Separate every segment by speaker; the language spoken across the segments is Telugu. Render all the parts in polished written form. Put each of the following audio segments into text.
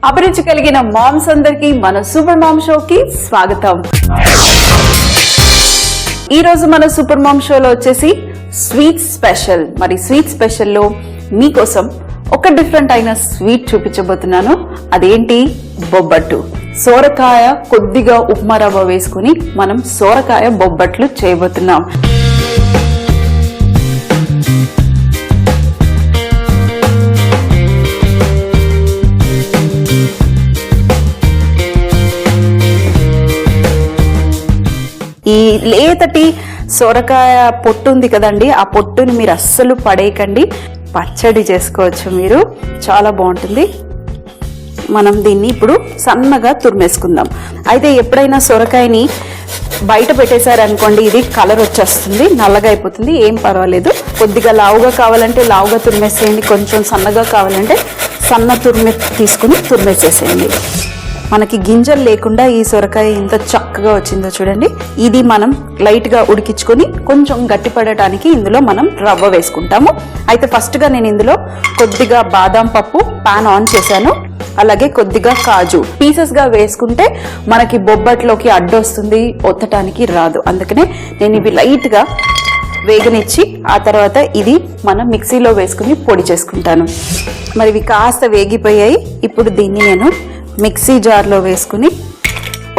Speaker 1: అభిరుచి కలిగిన మామ్స్ అందరికి మన సూపర్ మామ్ షోకి స్వాగతం. ఈ రోజు మన సూపర్ మామ్ షోలో వచ్చేసి స్వీట్ స్పెషల్. మరి స్వీట్ స్పెషల్ లో మీకోసం ఒక డిఫరెంట్ అయిన స్వీట్ చూపించబోతున్నాను. అదేంటి? బొబ్బట్టు. సోరకాయ కొద్దిగా ఉప్మా రవ్వ వేసుకుని మనం సోరకాయ బొబ్బట్లు చేయబోతున్నాం. ఈ లేతటి సొరకాయ పొట్టు ఉంది కదండి, ఆ పొట్టుని మీరు అస్సలు పడేయకండి. పచ్చడి చేసుకోవచ్చు మీరు, చాలా బాగుంటుంది. మనం దీన్ని ఇప్పుడు సన్నగా తురిమేసుకుందాం. అయితే ఎప్పుడైనా సొరకాయని బయట పెట్టేశారనుకోండి, ఇది కలర్ వచ్చేస్తుంది, నల్లగా అయిపోతుంది. ఏం పర్వాలేదు, కొద్దిగా లావుగా కావాలంటే లావుగా తురిమేసేయండి, కొంచెం సన్నగా కావాలంటే సన్న తీసుకుని తురిమేసేసేయండి. మనకి గింజలు లేకుండా ఈ సొరకాయ ఇంత చక్కగా వచ్చిందో చూడండి. ఇది మనం లైట్ గా ఉడికించుకొని కొంచెం గట్టి పడటానికి ఇందులో మనం రవ్వ వేసుకుంటాము. అయితే ఫస్ట్ గా నేను ఇందులో కొద్దిగా బాదాం పప్పు పాన్ ఆన్ చేశాను, అలాగే కొద్దిగా కాజు పీసెస్ గా వేసుకుంటే మనకి బొబ్బట్లోకి అడ్డొస్తుంది, ఒత్తటానికి రాదు. అందుకనే నేను ఇవి లైట్ గా వేగనిచ్చి ఆ తర్వాత ఇది మనం మిక్సీలో వేసుకుని పొడి చేసుకుంటాను. మరి ఇవి కాస్త వేగిపోయాయి. ఇప్పుడు దీన్ని నేను మిక్సీ జార్లో వేసుకుని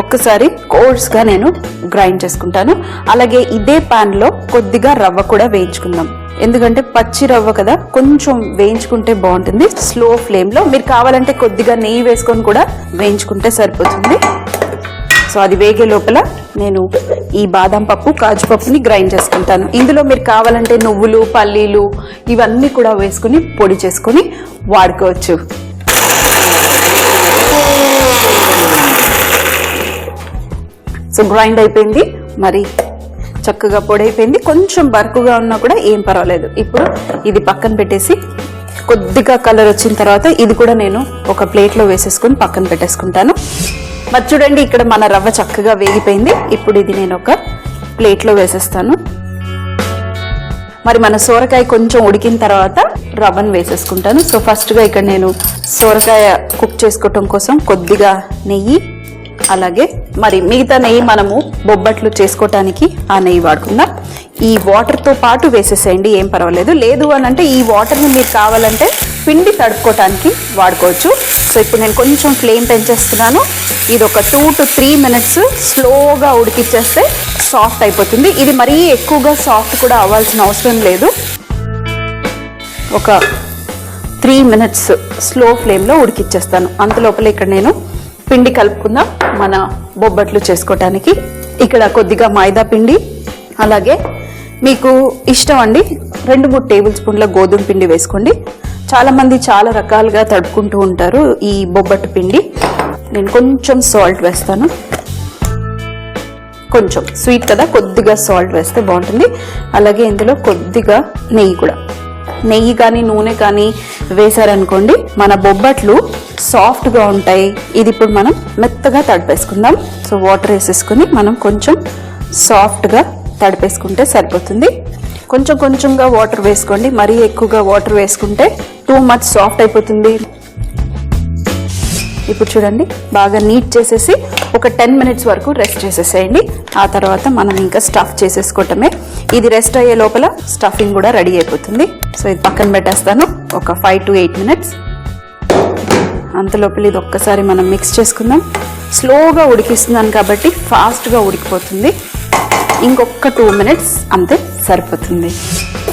Speaker 1: ఒక్కసారి కోర్స్గా నేను గ్రైండ్ చేసుకుంటాను. అలాగే ఇదే ప్యాన్లో కొద్దిగా రవ్వ కూడా వేయించుకుందాం, ఎందుకంటే పచ్చి రవ్వ కదా, కొంచెం వేయించుకుంటే బాగుంటుంది. స్లో ఫ్లేమ్లో మీరు కావాలంటే కొద్దిగా నెయ్యి వేసుకొని కూడా వేయించుకుంటే సరిపోతుంది. సో అది వేగే లోపల నేను ఈ బాదం పప్పు కాజు పప్పుని గ్రైండ్ చేసుకుంటాను. ఇందులో మీరు కావాలంటే నువ్వులు పల్లీలు ఇవన్నీ కూడా వేసుకుని పొడి చేసుకుని వాడుకోవచ్చు. సో గ్రైండ్ అయిపోయింది, మరి చక్కగా పొడి అయిపోయింది. కొంచెం బరుకుగా ఉన్నా కూడా ఏం పర్వాలేదు. ఇప్పుడు ఇది పక్కన పెట్టేసి కొద్దిగా కలర్ వచ్చిన తర్వాత ఇది కూడా నేను ఒక ప్లేట్లో వేసేసుకుని పక్కన పెట్టేసుకుంటాను. మరి చూడండి, ఇక్కడ మన రవ్వ చక్కగా వేగిపోయింది. ఇప్పుడు ఇది నేను ఒక ప్లేట్లో వేసేస్తాను. మరి మన సోరకాయ కొంచెం ఉడికిన తర్వాత రవ్వను వేసేసుకుంటాను. సో ఫస్ట్గా ఇక్కడ నేను సోరకాయ కుక్ చేసుకోవటం కోసం కొద్దిగా నెయ్యి, అలాగే మరి మిగతా నెయ్యి మనము బొబ్బట్లు చేసుకోవటానికి ఆ నెయ్యి వాడుకుందాం. ఈ వాటర్తో పాటు వేసేసేయండి, ఏం పర్వాలేదు. లేదు అని అంటే ఈ వాటర్ని మీరు కావాలంటే పిండి తడుపుకోవటానికి వాడుకోవచ్చు. సో ఇప్పుడు నేను కొంచెం ఫ్లేమ్ పెంచేస్తున్నాను. ఇది ఒక 2 to 3 minutes స్లోగా ఉడికిచ్చేస్తే సాఫ్ట్ అయిపోతుంది. ఇది మరీ ఎక్కువగా సాఫ్ట్ కూడా అవ్వాల్సిన అవసరం లేదు. ఒక 3 minutes స్లో ఫ్లేమ్లో ఉడికిచ్చేస్తాను. అంతలోపల ఇక్కడ నేను పిండి కలుపుకుందాం మన బొబ్బట్లు చేసుకోవటానికి. ఇక్కడ కొద్దిగా మైదా పిండి, అలాగే మీకు ఇష్టం అండి 2-3 టేబుల్ స్పూన్ల గోధుమ పిండి వేసుకోండి. చాలా మంది చాలా రకాలుగా తడుపుకుంటూ ఉంటారు ఈ బొబ్బట్టు పిండి. నేను కొంచెం సాల్ట్ వేస్తాను, కొంచెం స్వీట్ కదా, కొద్దిగా సాల్ట్ వేస్తే బాగుంటుంది. అలాగే ఇందులో కొద్దిగా నెయ్యి కూడా, నెయ్యి కానీ నూనె కానీ వేసారనుకోండి మన బొబ్బట్లు సాఫ్ట్గా ఉంటాయి. ఇది ఇప్పుడు మనం మెత్తగా తడిపేసుకుందాం. సో వాటర్ వేసేసుకుని మనం కొంచెం సాఫ్ట్గా తడిపేసుకుంటే సరిపోతుంది. కొంచెం కొంచెంగా వాటర్ వేసుకోండి, మరీ ఎక్కువగా వాటర్ వేసుకుంటే టూ మచ్ సాఫ్ట్ అయిపోతుంది. ఇప్పుడు చూడండి, బాగా నీట్ చేసేసి ఒక 10 minutes వరకు రెస్ట్ చేసేసేయండి. ఆ తర్వాత మనం ఇంకా స్టఫ్ చేసేసుకోవటమే. ఇది రెస్ట్ అయ్యే లోపల స్టఫింగ్ కూడా రెడీ అయిపోతుంది. సో ఇది పక్కన పెట్టేస్తాను ఒక 5 to 8 minutes. అంతలోపల ఇది ఒక్కసారి మనం మిక్స్ చేసుకుందాం. స్లోగా ఉడికిస్తున్నాను కాబట్టి ఫాస్ట్గా ఉడికిపోతుంది. ఇంకొక 2 minutes అంతే సరిపోతుంది.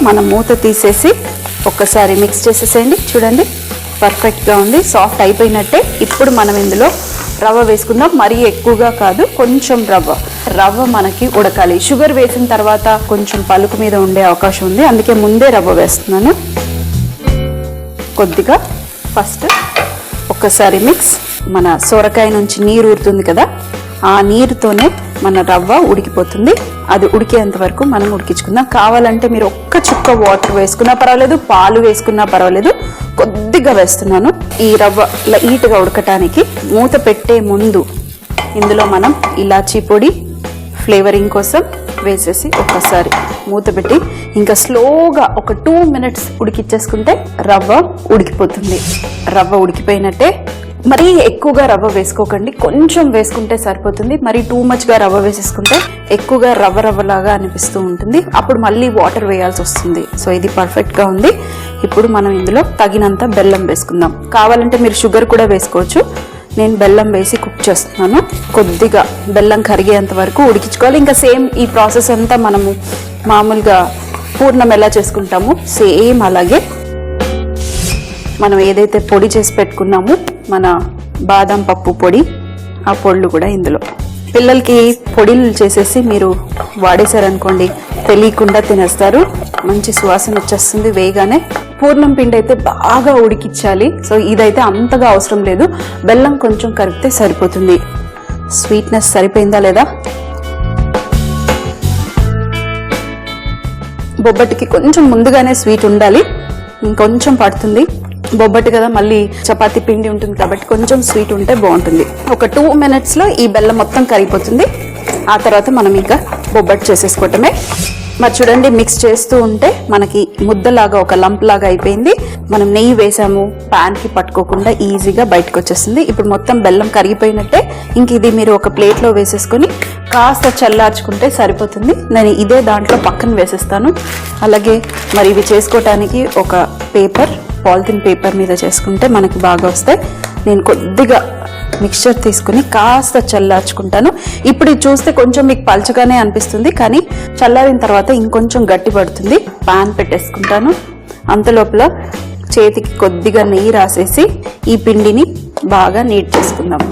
Speaker 1: మనం మూత తీసేసి ఒక్కసారి మిక్స్ చేసేసేయండి. చూడండి, పర్ఫెక్ట్గా ఉంది, సాఫ్ట్ అయిపోయినట్టే. ఇప్పుడు మనం ఇందులో రవ్వ వేసుకుందాం. మరీ ఎక్కువగా కాదు, కొంచెం రవ్వ మనకి ఉడకాలి. షుగర్ వేసిన తర్వాత కొంచెం పలుకు మీద ఉండే అవకాశం ఉంది, అందుకే ముందే రవ్వ వేస్తున్నాను. కొద్దిగా ఫస్ట్ ఒక్కసారి మిక్స్. మన సొరకాయ నుంచి నీరు ఊరుతుంది కదా, ఆ నీరుతోనే మన రవ్వ ఉడికిపోతుంది. అది ఉడికేంత వరకు మనం ఉడికించుకుందాం. కావాలంటే మీరు ఒక్క చుక్క వాటర్ వేసుకున్నా పర్వాలేదు, పాలు వేసుకున్నా పర్వాలేదు. కొద్దిగా వేస్తున్నాను ఈ రవ్వ లైట్గా ఉడకటానికి. మూత పెట్టే ముందు ఇందులో మనం ఇలాచీ పొడి ఫ్లేవరింగ్ కోసం వేసేసి ఒక్కసారి మూత పెట్టి ఇంకా స్లోగా ఒక 2 minutes ఉడికిచ్చేసుకుంటే రవ్వ ఉడికిపోతుంది. రవ్వ ఉడికిపోయినట్టే. మరీ ఎక్కువగా రవ్వ వేసుకోకండి, కొంచెం వేసుకుంటే సరిపోతుంది. మరి టూ మచ్గా రవ్వ వేసేసుకుంటే ఎక్కువగా రవ్వలాగా అనిపిస్తూ ఉంటుంది, అప్పుడు మళ్ళీ వాటర్ వేయాల్సి వస్తుంది. సో ఇది పర్ఫెక్ట్గా ఉంది. ఇప్పుడు మనం ఇందులో తగినంత బెల్లం వేసుకుందాం. కావాలంటే మీరు షుగర్ కూడా వేసుకోవచ్చు. నేను బెల్లం వేసి కుక్ చేస్తున్నాను. కొద్దిగా బెల్లం కరిగేంత వరకు ఉడికించుకోవాలి. ఇంకా సేమ్ ఈ ప్రాసెస్ అంతా మనము మామూలుగా పూర్ణం ఎలా చేసుకుంటామో సేమ్ అలాగే మనం ఏదైతే పొడి చేసి పెట్టుకున్నామో మన బాదం పప్పు పొడి, ఆ పొళ్ళు కూడా ఇందులో. పిల్లలకి పొడిలు చేసేసి మీరు వాడేశారనుకోండి, తెలియకుండా తినేస్తారు. మంచి సువాసన వచ్చేస్తుంది వేగానే. పూర్ణం పిండి అయితే బాగా ఉడికించాలి. సో ఇదైతే అంతగా అవసరం లేదు, బెల్లం కొంచెం కరిగితే సరిపోతుంది. స్వీట్నెస్ సరిపోయిందా లేదా? బొబ్బట్టుకి కొంచెం ముందుగానే స్వీట్ ఉండాలి, ఇంకొంచెం పడుతుంది. బొబ్బట్టు కదా, మళ్ళీ చపాతీ పిండి ఉంటుంది కాబట్టి కొంచెం స్వీట్ ఉంటే బాగుంటుంది. ఒక 2 minutes లో ఈ బెల్లం మొత్తం కరిగిపోతుంది. ఆ తర్వాత మనం ఇంకా బొబ్బట్టు చేసేసుకోవటమే. మరి చూడండి, మిక్స్ చేస్తూ ఉంటే మనకి ముద్దలాగా ఒక లంప్ లాగా అయిపోయింది. మనం నెయ్యి వేసాము, పాన్ కి పట్టుకోకుండా ఈజీగా బయటకు వచ్చేస్తుంది. ఇప్పుడు మొత్తం బెల్లం కరిగిపోయినట్టే. ఇంక ఇది మీరు ఒక ప్లేట్లో వేసేసుకొని కాస్త చల్లార్చుకుంటే సరిపోతుంది. నేను ఇదే దాంట్లో పక్కన వేసేస్తాను. అలాగే మరి ఇవి చేసుకోవటానికి ఒక పేపర్, పాలిథిన్ పేపర్ మీద చేసుకుంటే మనకి బాగా వస్తాయి. నేను కొద్దిగా మిక్స్చర్ తీసుకుని కాస్త చల్లార్చుకుంటాను. ఇప్పుడు ఇది చూస్తే కొంచెం మీకు పల్చగానే అనిపిస్తుంది, కానీ చల్లారిన తర్వాత ఇంకొంచెం గట్టి పడుతుంది. పాన్ పెట్టేసుకుంటాను. అంతలోపల చేతికి కొద్దిగా నెయ్యి రాసేసి ఈ పిండిని బాగా నీట్ చేసుకుందాం.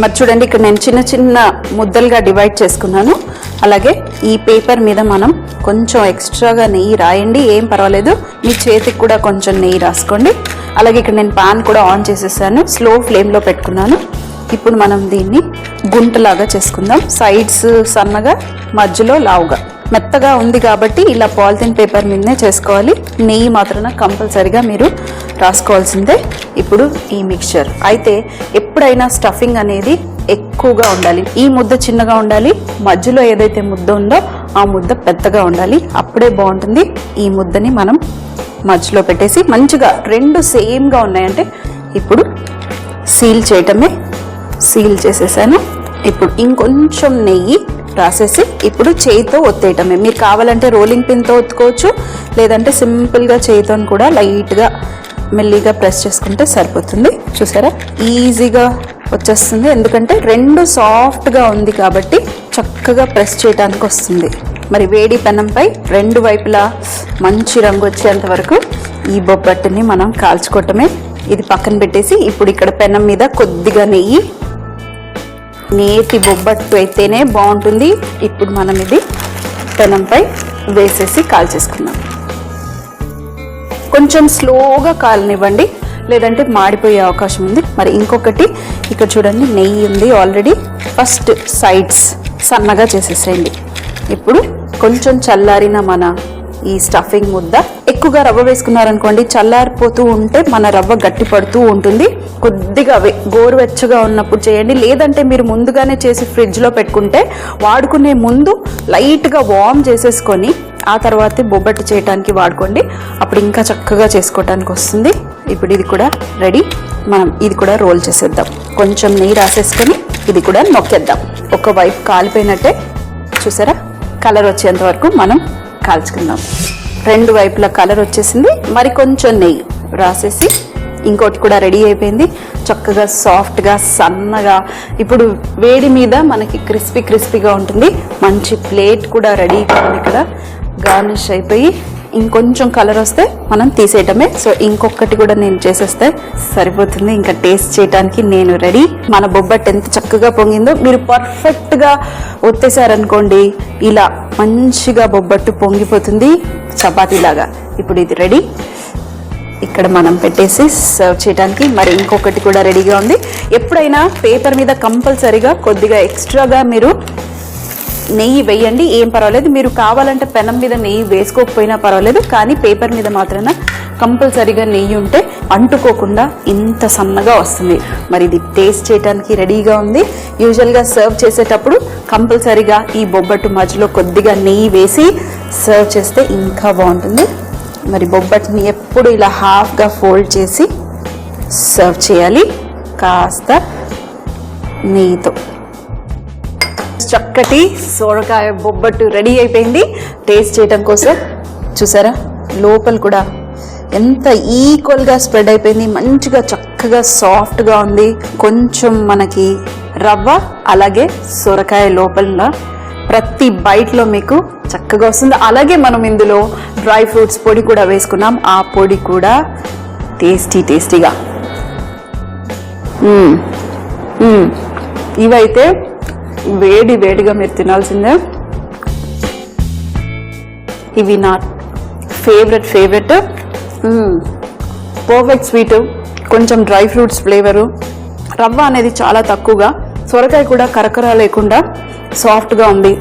Speaker 1: మరి చూడండి, ఇక్కడ నేను చిన్న చిన్న ముద్దలుగా డివైడ్ చేసుకున్నాను. అలాగే ఈ పేపర్ మీద మనం కొంచెం ఎక్స్ట్రాగా నెయ్యి రాయండి, ఏం పర్వాలేదు. మీ చేతికి కూడా కొంచెం నెయ్యి రాసుకోండి. అలాగే ఇక్కడ నేను పాన్ కూడా ఆన్ చేసేసాను, స్లో ఫ్లేమ్లో పెట్టుకున్నాను. ఇప్పుడు మనం దీన్ని గుంటలాగా చేసుకుందాం. సైడ్స్ సన్నగా, మధ్యలో లావుగా. మెత్తగా ఉంది కాబట్టి ఇలా పాలిథిన్ పేపర్ మీదనే చేసుకోవాలి. నెయ్యి మాత్రం కంపల్సరిగా మీరు రాసుకోవాల్సిందే. ఇప్పుడు ఈ మిక్చర్ అయితే ఎప్పుడైనా స్టఫింగ్ అనేది ఎక్కువగా ఉండాలి. ఈ ముద్ద చిన్నగా ఉండాలి, మధ్యలో ఏదైతే ముద్ద ఉందో ఆ ముద్ద పెద్దగా ఉండాలి, అప్పుడే బాగుంటుంది. ఈ ముద్దని మనం మధ్యలో పెట్టేసి మంచిగా రెండు సేమ్గా ఉన్నాయంటే ఇప్పుడు సీల్ చేయటమే. సీల్ చేసేసాను. ఇప్పుడు ఇంకొంచెం నెయ్యి రాసేసి ఇప్పుడు చేయితో ఒత్తేయటమే. మీరు కావాలంటే రోలింగ్ పిన్తో ఒత్తుకోవచ్చు, లేదంటే సింపుల్గా చేయితో కూడా లైట్గా మెల్లిగా ప్రెస్ చేసుకుంటే సరిపోతుంది. చూసారా, ఈజీగా వచ్చేస్తుంది. ఎందుకంటే రెండు సాఫ్ట్గా ఉంది కాబట్టి చక్కగా ప్రెస్ చేయడానికి వస్తుంది. మరి వేడి పెనంపై రెండు వైపులా మంచి రంగు వచ్చేంత వరకు ఈ బొబ్బట్టుని మనం కాల్చుకోవటమే. ఇది పక్కన పెట్టేసి ఇప్పుడు ఇక్కడ పెనం మీద కొద్దిగా నెయ్యి, నేతి బొబ్బట్టు అయితేనే బాగుంటుంది. ఇప్పుడు మనం ఇది పెనంపై వేసేసి కాల్చేసుకుందాం. కొంచెం స్లోగా కాలనివ్వండి, లేదంటే మాడిపోయే అవకాశం ఉంది. మరి ఇంకొకటి, ఇక్కడ చూడండి నెయ్యి ఉంది ఆల్రెడీ. ఫస్ట్ సైడ్స్ సన్నగా చేసేసేయండి. ఇప్పుడు కొంచెం చల్లారిన మన ఈ స్టఫింగ్ ముద్ద, ఎక్కువగా రవ్వ వేసుకున్నారనుకోండి చల్లారిపోతూ ఉంటే మన రవ్వ గట్టి పడుతూ ఉంటుంది. కొద్దిగా గోరువెచ్చగా ఉన్నప్పుడు చేయండి, లేదంటే మీరు ముందుగానే చేసి ఫ్రిడ్జ్లో పెట్టుకుంటే వాడుకునే ముందు లైట్గా వార్మ్ చేసేసుకొని ఆ తర్వాత బొబ్బట్టు చేయడానికి వాడుకోండి. అప్పుడు ఇంకా చక్కగా చేసుకోవటానికి వస్తుంది. ఇప్పుడు ఇది కూడా రెడీ. మనం ఇది కూడా రోల్ చేసేద్దాం. కొంచెం నెయ్యి రాసేసుకొని ఇది కూడా నొక్కేద్దాం. ఒకవైపు కాలిపోయినట్టే, చూసారా, కలర్ వచ్చేంత వరకు మనం కాల్చుకుందాం. రెండు వైపులా కలర్ వచ్చేసింది. మరి కొంచెం నెయ్యి రాసేసి ఇంకోటి కూడా రెడీ అయిపోయింది. చక్కగా సాఫ్ట్గా సన్నగా ఇప్పుడు వేడి మీద మనకి క్రిస్పీగా ఉంటుంది. మంచి ప్లేట్ కూడా రెడీగా ఉంది. ఇక్కడ గార్నిష్ అయిపోయి ఇంకొంచెం కలర్ వస్తే మనం తీసేయటమే. సో ఇంకొకటి కూడా నేను చేసేస్తే సరిపోతుంది. ఇంకా టేస్ట్ చేయడానికి నేను రెడీ. మన బొబ్బట్టు ఎంత చక్కగా పొంగిందో, మీరు పర్ఫెక్ట్గా ఒత్తేసారనుకోండి ఇలా మంచిగా బొబ్బట్టు పొంగిపోతుంది చపాతీలాగా. ఇప్పుడు ఇది రెడీ. ఇక్కడ మనం పెట్టేసి సర్వ్ చేయడానికి. మరి ఇంకొకటి కూడా రెడీగా ఉంది. ఎప్పుడైనా పేపర్ మీద కంపల్సరీగా కొద్దిగా ఎక్స్ట్రాగా మీరు నెయ్యి వేయండి, ఏం పర్వాలేదు. మీరు కావాలంటే పెనం మీద నెయ్యి వేసుకోకపోయినా పర్వాలేదు, కానీ పేపర్ మీద మాత్రాన కంపల్సరీగా నెయ్యి ఉంటే అంటుకోకుండా ఇంత సన్నగా వస్తుంది. మరి ఇది టేస్ట్ చేయడానికి రెడీగా ఉంది. యూజువల్గా సర్వ్ చేసేటప్పుడు కంపల్సరీగా ఈ బొబ్బట్టు మధ్యలో కొద్దిగా నెయ్యి వేసి సర్వ్ చేస్తే ఇంకా బాగుంటుంది. మరి బొబ్బట్టుని ఎప్పుడు ఇలా హాఫ్గా ఫోల్డ్ చేసి సర్వ్ చేయాలి. కాస్త నెయ్యితో చక్కటి సొరకాయ బొబ్బట్టు రెడీ అయిపోయింది. టేస్ట్ చేయడం కోసం చూసారా, లోపల కూడా ఎంత ఈక్వల్గా స్ప్రెడ్ అయిపోయింది, మంచిగా చక్కగా సాఫ్ట్గా ఉంది. కొంచెం మనకి రవ్వ అలాగే సొరకాయ లోపల ప్రతి బైట్లో మీకు చక్కగా వస్తుంది. అలాగే మనం ఇందులో డ్రై ఫ్రూట్స్ పొడి కూడా వేసుకున్నాం, ఆ పొడి కూడా టేస్టీగా. ఇవైతే వేడిగా మీరు తినాల్సిందే. ఇవి నా ఫేవరెట్ పర్ఫెక్ట్ స్వీట్, కొంచెం డ్రై ఫ్రూట్స్ ఫ్లేవరు, రవ్వ అనేది చాలా తక్కువగా, సొరకాయ కూడా కరకర లేకుండా సాఫ్ట్గా ఉంది.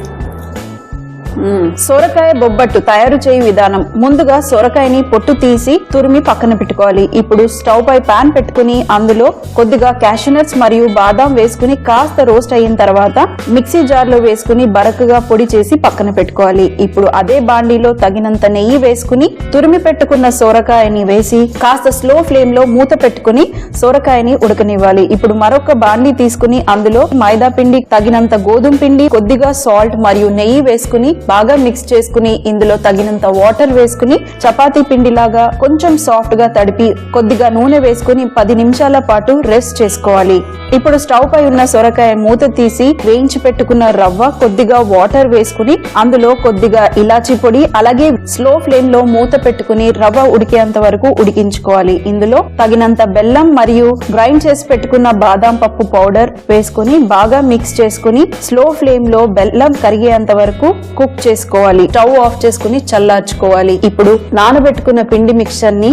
Speaker 1: సొరకాయ బొబ్బట్టు తయారు చేయ విధానం. ముందుగా సొరకాయని పొట్టు తీసి తురిమి పక్కన పెట్టుకోవాలి. ఇప్పుడు స్టవ్ పై పాన్ పెట్టుకుని అందులో కొద్దిగా క్యాషూ నట్స్ మరియు బాదాం వేసుకుని కాస్త రోస్ట్ అయిన తర్వాత మిక్సీ జార్ లో వేసుకుని బరకగా పొడి చేసి పక్కన పెట్టుకోవాలి. ఇప్పుడు అదే బాండీలో తగినంత నెయ్యి వేసుకుని తురిమి పెట్టుకున్న సొరకాయని వేసి కాస్త స్లో ఫ్లేమ్ లో మూత పెట్టుకుని సొరకాయని ఉడకనివ్వాలి. ఇప్పుడు మరొక బాండీ తీసుకుని అందులో మైదా పిండి, తగినంత గోధుమ పిండి, కొద్దిగా సాల్ట్ మరియు నెయ్యి వేసుకుని బాగా మిక్స్ చేసుకుని ఇందులో తగినంత వాటర్ వేసుకుని చపాతీ పిండిలాగా కొంచెం సాఫ్ట్ గా తడిపి కొద్దిగా నూనె వేసుకుని 10 నిమిషాల పాటు రెస్ట్ చేసుకోవాలి. ఇప్పుడు స్టవ్ పై ఉన్న సొరకాయ మూత తీసి వేయించి పెట్టుకున్న రవ్వ, కొద్దిగా వాటర్ వేసుకుని అందులో కొద్దిగా ఇలాచీ పొడి, అలాగే స్లో ఫ్లేమ్ లో మూత పెట్టుకుని రవ్వ ఉడికేంత వరకు ఉడికించుకోవాలి. ఇందులో తగినంత బెల్లం మరియు గ్రైండ్ చేసి పెట్టుకున్న బాదాం పప్పు పౌడర్ వేసుకుని బాగా మిక్స్ చేసుకుని స్లో ఫ్లేమ్ లో బెల్లం కరిగేంత వరకు కుక్ చేసుకోవాలి. స్టవ్ ఆఫ్ చేసుకుని చల్లార్చుకోవాలి. ఇప్పుడు నానబెట్టుకున్న పిండి మిక్చర్ ని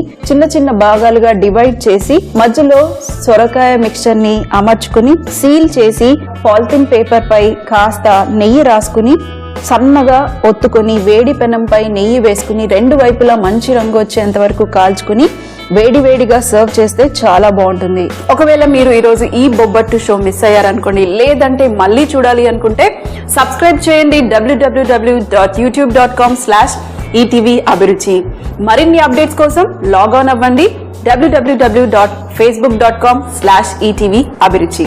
Speaker 1: చిన్న భాగాలుగా డివైడ్ చేసి మధ్యలో సొరకాయ మిక్చర్ ని అమర్చుకుని సీల్ చేసి పాలిథిన్ పేపర్ పై కాస్త నెయ్యి రాసుకుని సన్నగా ఒత్తుకుని వేడి పెనంపై నెయ్యి వేసుకుని 2 వైపులా మంచి రంగు వచ్చేంత వరకు కాల్చుకుని వేడిగా సర్వ్ చేస్తే చాలా బాగుంటుంది. ఒకవేళ మీరు ఈరోజు ఈ బొబ్బట్టు షో మిస్ అయ్యారనుకోండి, లేదంటే మళ్ళీ చూడాలి అనుకుంటే సబ్స్క్రైబ్ చేయండి www.youtube.com/ETV అభిరుచి. మరిన్ని అప్డేట్స్ కోసం లాగ్ ఆన్ అవ్వండి www.facebook.com/ETV అభిరుచి.